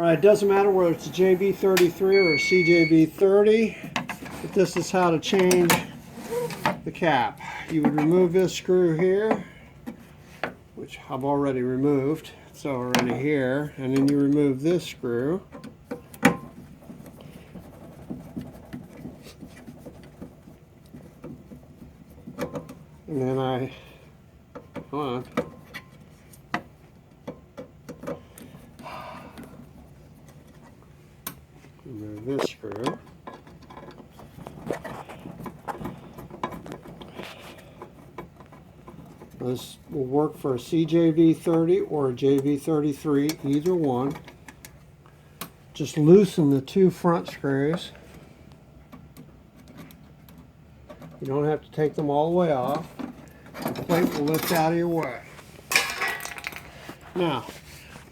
Alright, it doesn't matter whether it's a JB33 or a CJB30, but this is how to change the cap. You would remove this screw here, which I've already removed. It's already here. And then you remove this screw. And then come on. Remove this screw. This will work for a CJV30 or a JV33, either one. Just loosen the two front screws. You don't have to take them all the way off. The plate will lift out of your way. Now,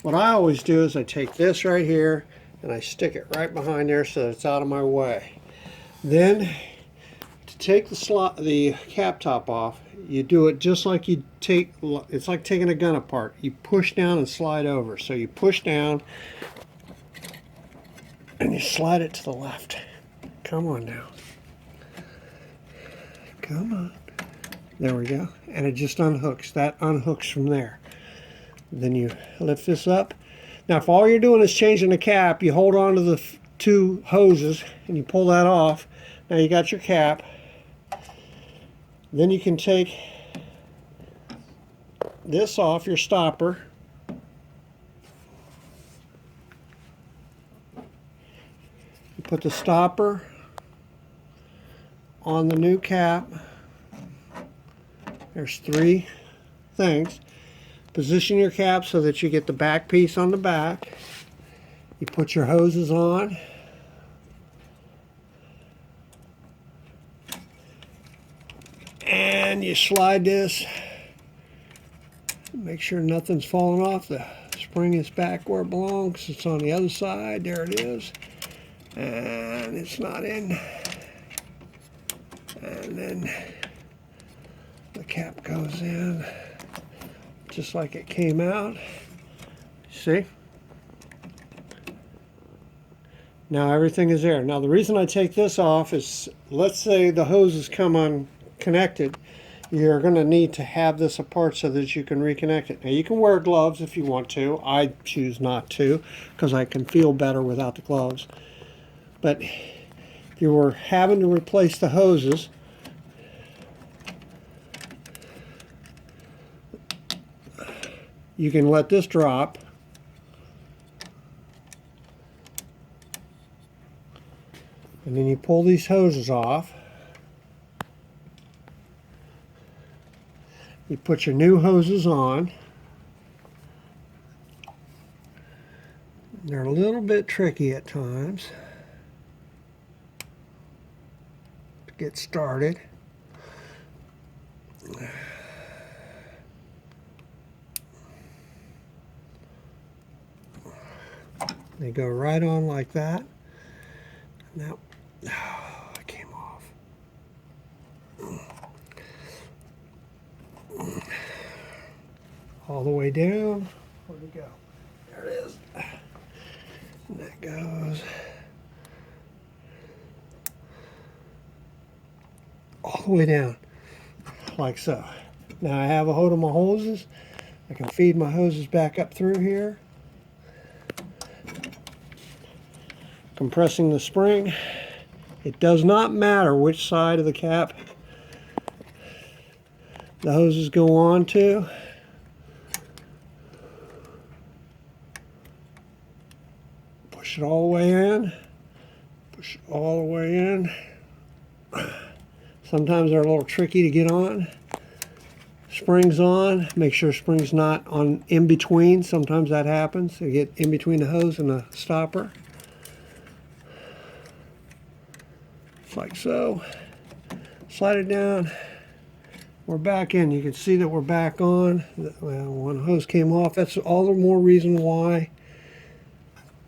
what I always do is I take this right here and I stick it right behind there so that it's out of my way. Then, to take the cap top off, you do it just like you it's like taking a gun apart. You push down and slide over. So you push down and you slide it to the left. Come on now. Come on. There we go. And it just unhooks. That unhooks from there. Then you lift this up. Now if all you're doing is changing the cap, you hold on to the two hoses and you pull that off. Now you got your cap. Then you can take this off your stopper. You put the stopper on the new cap. There's three things. Position your cap so that you get the back piece on the back. You put your hoses on. And you slide this. Make sure nothing's falling off. The spring is back where it belongs. It's on the other side. There it is. And it's not in. And then the cap goes in just like it came out. See? Now everything is there. Now the reason I take this off is, let's say the hoses come unconnected. You're going to need to have this apart so that you can reconnect it. Now you can wear gloves if you want to. I choose not to because I can feel better without the gloves. But if you were having to replace the hoses, you can let this drop. And then you pull these hoses off. You put your new hoses on. They're a little bit tricky at times to get started. They go right on like that. Now, it came off. All the way down. Where'd it go? There it is. And that goes all the way down, like so. Now I have a hold of my hoses. I can feed my hoses back up through here. Compressing the spring. It does not matter which side of the cap the hoses go on to. Push it all the way in. Push it all the way in. Sometimes they're a little tricky to get on. Springs on. Make sure spring's not on in between. Sometimes that happens. You get in between the hose and the stopper. Like so. Slide it down. We're back in. You can see that we're back on. Well, one hose came off. That's all the more reason why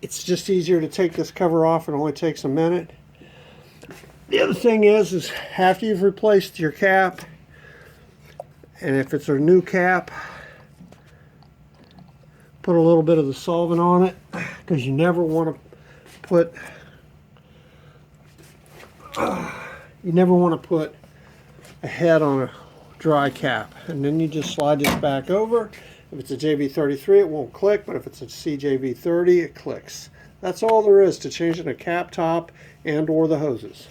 it's just easier to take this cover off. It only takes a minute. The other thing is after you've replaced your cap, and if it's a new cap, put a little bit of the solvent on it because you never want to put a head on a dry cap. And then you just slide this back over. If it's a JB33, it won't click, but if it's a CJB30, it clicks. That's all there is to changing a cap top and or the hoses.